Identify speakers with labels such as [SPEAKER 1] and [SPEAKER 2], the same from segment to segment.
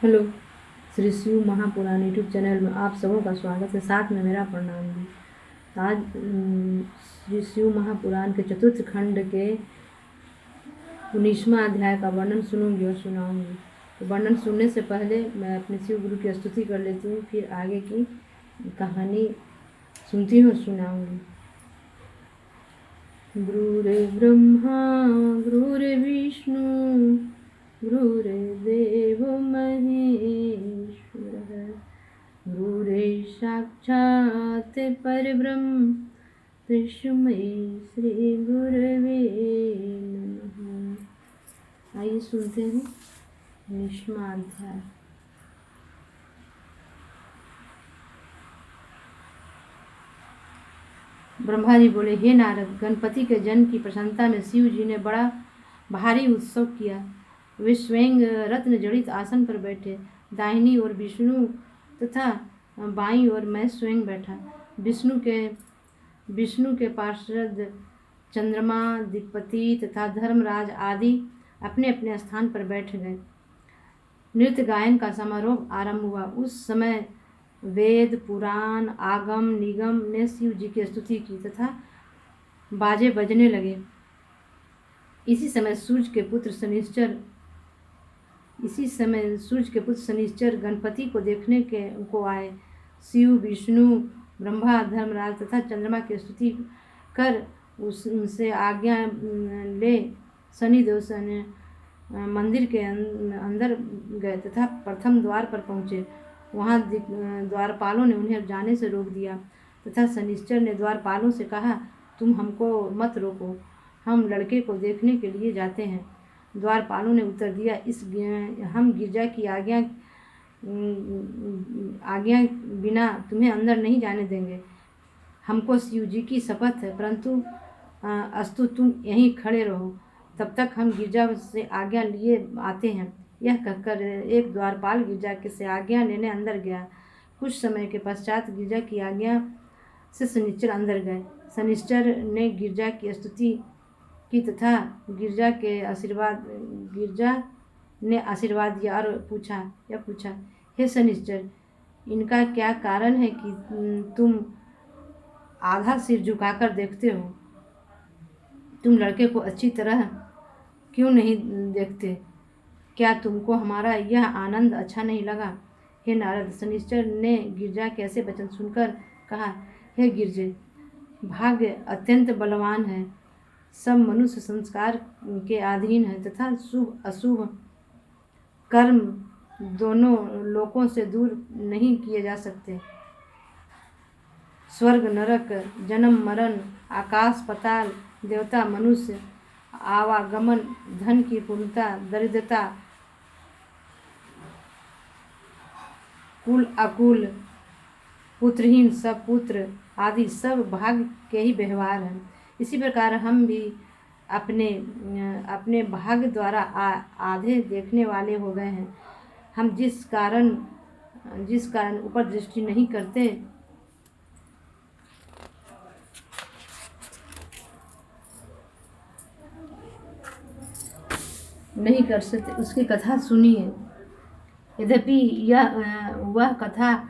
[SPEAKER 1] Hello. Shri Shiv Mahapuran YouTube channel में आप सबों का स्वागत है, साथ में मेरा प्रणाम भी। आज श्री शिव महापुराण के चतुर्थ खंड के 19वां अध्याय का वर्णन सुनूंगी और सुनाऊंगी। तो वर्णन सुनने से पहले मैं अपने शिव गुरु की स्तुति कर लेती हूँ, फिर आगे की कहानी सुनती हूँ और सुनाऊंगी। गुरुर्ब्रह्मा गुरुर्विष्णु गुरुर्देवो महेश्वरः गुरुर्साक्षात् परब्रह्म तस्मै श्री गुरवे नमः। आइए सुनते हैं 19वां अध्याय। ब्रह्मा जी बोले, हे नारद, गणपति के जन्म की प्रसन्नता में शिव जी ने बड़ा भारी उत्सव किया। वे स्वयं रत्न जड़ित आसन पर बैठे। दाहिनी ओर विष्णु तथा बाईं ओर मैं स्वयं बैठा। विष्णु के पार्षद चंद्रमा, दिक्पति तथा धर्मराज आदि अपने अपने स्थान पर बैठ गए। नृत्य गायन का समारोह आरंभ हुआ। उस समय वेद, पुराण, आगम, निगम ने शिव जी की स्तुति की तथा बाजे बजने लगे। इसी समय सूर्य के पुत्र शनिश्चर गणपति को देखने को आए। शिव, विष्णु, ब्रह्मा, धर्मराज तथा चंद्रमा की स्तुति कर उनसे आज्ञा ले शनिदेव से मंदिर के अंदर गए तथा प्रथम द्वार पर पहुँचे। वहाँ द्वारपालों ने उन्हें जाने से रोक दिया तथा शनिश्चर ने द्वारपालों से कहा, तुम हमको मत रोको, हम लड़के को देखने के लिए जाते हैं। द्वारपालों ने उत्तर दिया, हम गिरजा की आज्ञा बिना तुम्हें अंदर नहीं जाने देंगे। हमको शिव जी की शपथ है, परंतु अस्तु तुम यहीं खड़े रहो, तब तक हम गिरजा से आज्ञा लिए आते हैं। यह कहकर एक द्वारपाल गिरजा से आज्ञा लेने अंदर गया। कुछ समय के पश्चात गिरजा की आज्ञा से शनिश्चर अंदर गए। शनिश्चर ने गिरजा की स्तुति की तथा गिरजा ने आशीर्वाद दिया और पूछा, हे शनिश्चर, इनका क्या कारण है कि तुम आधा सिर झुकाकर देखते हो? तुम लड़के को अच्छी तरह क्यों नहीं देखते? क्या तुमको हमारा यह आनंद अच्छा नहीं लगा? हे नारद, शनिश्चर ने गिरजा के ऐसे वचन सुनकर कहा, हे गिरजे, भाग्य अत्यंत बलवान है। सब मनुष्य संस्कार के अधीन है तथा शुभ अशुभ कर्म दोनों लोकों से दूर नहीं किए जा सकते। स्वर्ग, नरक, जन्म मरण, आकाश पाताल, देवता, मनुष्य, आवागमन, धन की पूर्णता, दरिद्रता, कुल अकुल, पुत्रहीन, सब पुत्र आदि सब भाग्य के ही व्यवहार हैं। इसी प्रकार हम भी अपने भाग्य द्वारा आधे देखने वाले हो गए हैं। हम जिस कारण ऊपर दृष्टि नहीं कर सकते उसकी कथा सुनिए। यद्यपि वह कथा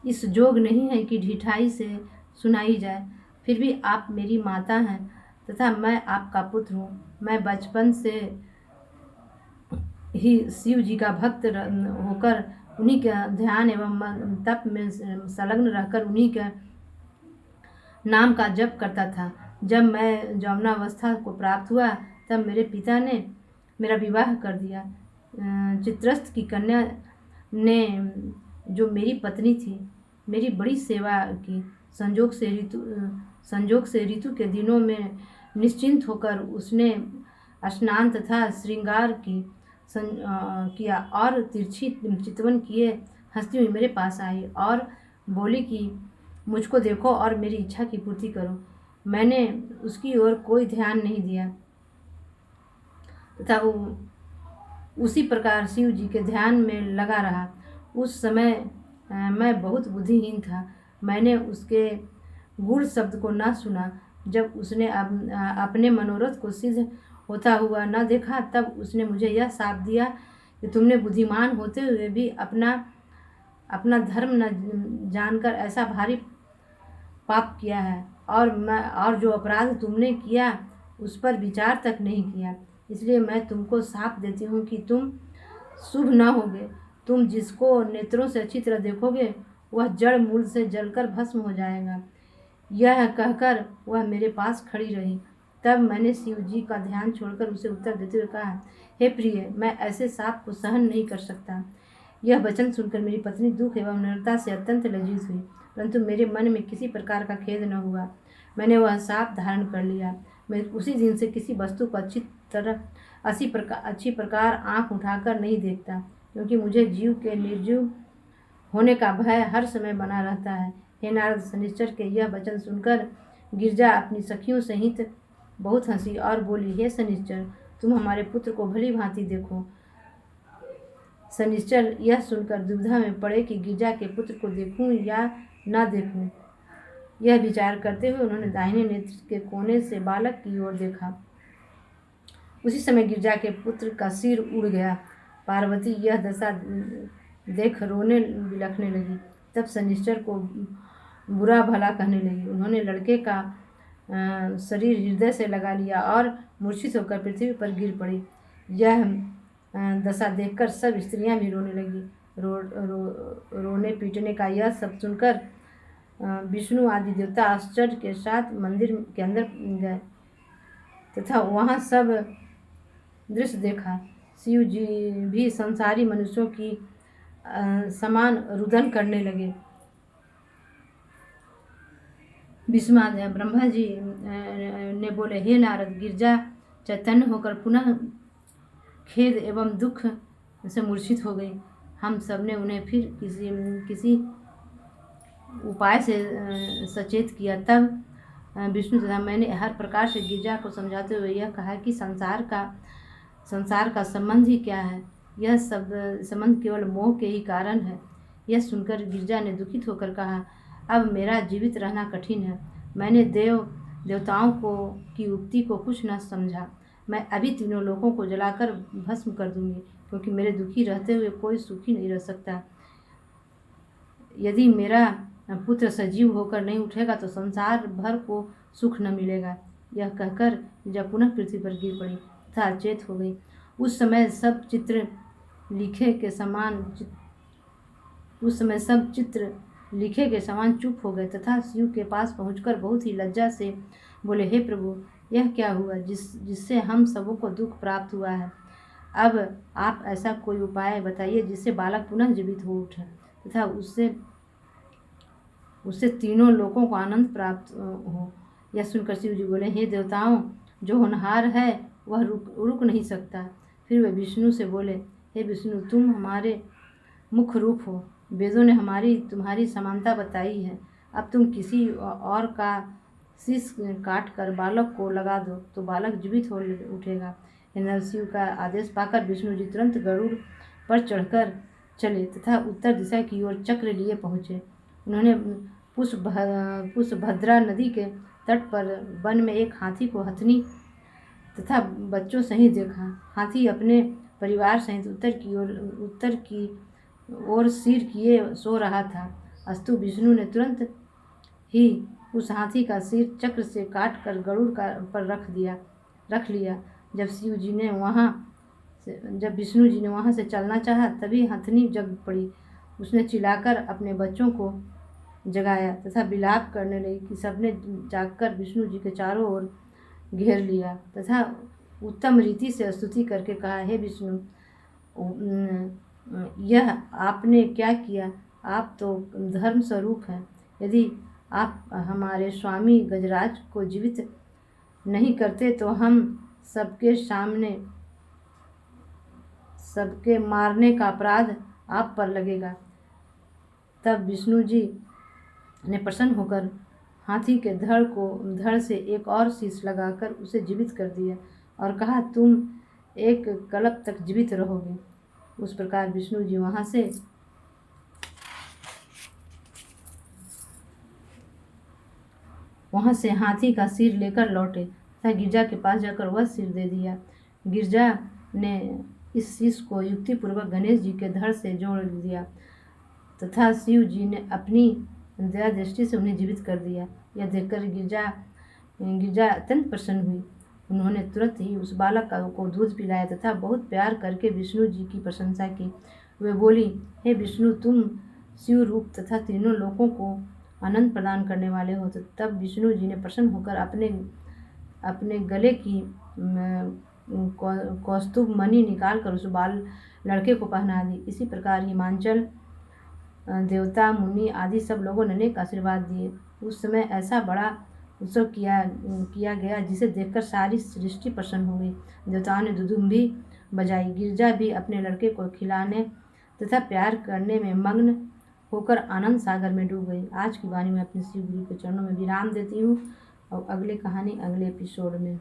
[SPEAKER 1] इस जोग नहीं है कि ढिठाई से सुनाई जाए, फिर भी आप मेरी माता हैं तथा मैं आपका पुत्र हूँ। मैं बचपन से ही शिव जी का भक्त होकर उन्हीं के ध्यान एवं तप में संलग्न रहकर उन्हीं के नाम का जप करता था। जब मैं यौवनावस्था को प्राप्त हुआ तब मेरे पिता ने मेरा विवाह कर दिया। चित्रस्थ की कन्या ने, जो मेरी पत्नी थी, मेरी बड़ी सेवा की। संजोग से ऋतु के दिनों में निश्चिंत होकर उसने स्नान तथा श्रृंगार किया और तिरछी चितवन किए हंसती हुई मेरे पास आई और बोली कि मुझको देखो और मेरी इच्छा की पूर्ति करो। मैंने उसकी ओर कोई ध्यान नहीं दिया तथा उसी प्रकार शिव जी के ध्यान में लगा रहा। उस समय मैं बहुत बुद्धिहीन था। मैंने उसके गूढ़ शब्द को न सुना। जब उसने अपने मनोरथ को सिद्ध होता हुआ न देखा, तब उसने मुझे यह शाप दिया कि तुमने बुद्धिमान होते हुए भी अपना अपना धर्म न जानकर ऐसा भारी पाप किया है, और जो अपराध तुमने किया उस पर विचार तक नहीं किया। इसलिए मैं तुमको साफ देती हूँ कि तुम शुभ न होगे। तुम जिसको नेत्रों से अच्छी तरह देखोगे वह जड़ मूल से जलकर भस्म हो जाएगा। यह कहकर वह मेरे पास खड़ी रही। तब मैंने शिव जी का ध्यान छोड़कर उसे उत्तर देते हुए कहा, हे प्रिय, मैं ऐसे साप को सहन नहीं कर सकता। यह वचन सुनकर मेरी पत्नी दुख एवं नम्रता से अत्यंत लज्जित हुई, परंतु मेरे मन में किसी प्रकार का खेद न हुआ। मैंने वह साप धारण कर लिया। मैं उसी दिन से किसी वस्तु को अच्छी प्रकार आंख उठाकर नहीं देखता, क्योंकि मुझे जीव के निर्जीव होने का भय हर समय बना रहता है। हे नारद, शनिश्चर के यह वचन सुनकर गिरजा अपनी सखियों सहित बहुत हंसी और बोली, हे शनिश्चर, तुम हमारे पुत्र को भली भांति देखो। शनिश्चर यह सुनकर दुविधा में पड़े कि गिरजा के पुत्र को देखूं या न देखूं। यह विचार करते हुए उन्होंने दाहिने नेत्र के कोने से बालक की ओर देखा। उसी समय गिरजा के पुत्र का सिर उड़ गया। पार्वती यह दशा देख रोने बिलखने लगी। तब शनिश्चर को बुरा भला कहने लगी। उन्होंने लड़के का शरीर हृदय से लगा लिया और मूर्छित होकर पृथ्वी पर गिर पड़ी। यह दशा देखकर सब स्त्रियां भी रोने लगी। रोने पीटने का यह सब सुनकर विष्णु आदि देवता आश्चर्य के साथ मंदिर के अंदर गए तथा वहाँ सब दृश्य देखा। शिव जी भी संसारी मनुष्यों की समान रुदन करने लगे। विस्मय ब्रह्मा जी ने बोले, हे नारद, गिरजा चैतन्य होकर पुनः खेद एवं दुख से मूर्छित हो गई। हम सब ने उन्हें फिर किसी उपाय से सचेत किया। तब विष्णु तथा मैंने हर प्रकार से गिरजा को समझाते हुए यह कहा कि संसार का संबंध ही क्या है। यह सब संबंध केवल मोह के ही कारण है। यह सुनकर गिरजा ने दुखित होकर कहा, अब मेरा जीवित रहना कठिन है। मैंने देवताओं की उक्ति को कुछ न समझा। मैं अभी तीनों लोगों को जलाकर भस्म कर दूंगी, क्योंकि मेरे दुखी रहते हुए कोई सुखी नहीं रह सकता। यदि मेरा पुत्र सजीव होकर नहीं उठेगा तो संसार भर को सुख न मिलेगा। यह कहकर जब पुनः पृथ्वी पर गिर पड़ी तथा अचेत हो गई। उस समय सब चित्र लिखे के समान चुप हो गए तथा शिव के पास पहुंचकर बहुत ही लज्जा से बोले, हे प्रभु, यह क्या हुआ जिससे हम सबों को दुख प्राप्त हुआ है। अब आप ऐसा कोई उपाय बताइए जिससे बालक पुनः जीवित हो उठे तथा उससे तीनों लोगों को आनंद प्राप्त हो। यह सुनकर शिव जी बोले, हे देवताओं, जो होनहार है वह रुक नहीं सकता। फिर वे विष्णु से बोले, हे विष्णु, तुम हमारे मुख्य रूप हो। वेदों ने तुम्हारी समानता बताई है। अब तुम किसी और का शीश काट कर बालक को लगा दो तो बालक जीवित हो उठेगा। शिव का आदेश पाकर विष्णु जी तुरंत गरुड़ पर चढ़कर चले तथा उत्तर दिशा की ओर चक्र लिए पहुँचे। उन्होंने पुष्पभद्रा नदी के तट पर वन में एक हाथी को हथनी तथा बच्चों सहित देखा। हाथी अपने परिवार सहित उत्तर की ओर सिर किए सो रहा था। अस्तु विष्णु ने तुरंत ही उस हाथी का सिर चक्र से काट कर गरुड़ पर रख लिया। जब विष्णु जी ने वहाँ से चलना चाहा तभी हथनी जग पड़ी। उसने चिल्लाकर अपने बच्चों को जगाया तथा विलाप करने लगी कि सबने जागकर विष्णु जी के चारों ओर घेर लिया तथा उत्तम रीति से स्तुति करके कहा, हे विष्णु, यह आपने क्या किया? आप तो धर्म स्वरूप हैं। यदि आप हमारे स्वामी गजराज को जीवित नहीं करते तो हम सबके सामने सबके मारने का अपराध आप पर लगेगा। तब विष्णु जी ने प्रसन्न होकर हाथी के धड़ से एक और शीश लगाकर उसे जीवित कर दिया और कहा, तुम एक कल्प तक जीवित रहोगे। उस प्रकार विष्णु जी वहाँ से हाथी का सिर लेकर लौटे तथा गिरजा के पास जाकर वह सिर दे दिया। गिरजा ने इस शीश को युक्तिपूर्वक गणेश जी के धड़ से जोड़ दिया तथा शिव जी ने अपनी दया दृष्टि से उन्हें जीवित कर दिया। यह देखकर गिरजा अत्यंत प्रसन्न हुई। उन्होंने तुरंत ही उस बालक को दूध पिलाया तथा बहुत प्यार करके विष्णु जी की प्रशंसा की। वे बोली, हे विष्णु, तुम शिव रूप तथा तीनों लोकों को आनंद प्रदान करने वाले हो। तब विष्णु जी ने प्रसन्न होकर अपने गले की कौस्तुभ मणि निकालकर उस लड़के को पहना दी। इसी प्रकार हिमांचल देवता, मुनि आदि सब लोगों ने अनेक आशीर्वाद दिए। उस समय ऐसा बड़ा उत्सव किया गया जिसे देखकर सारी सृष्टि प्रसन्न हो गई। देवताओं ने दुदुम्भी बजाई। गिरजा भी अपने लड़के को खिलाने तथा प्यार करने में मग्न होकर आनंद सागर में डूब गई। आज की वाणी में अपने शिव गुरु के चरणों में विराम देती हूँ और अगली कहानी अगले एपिसोड में।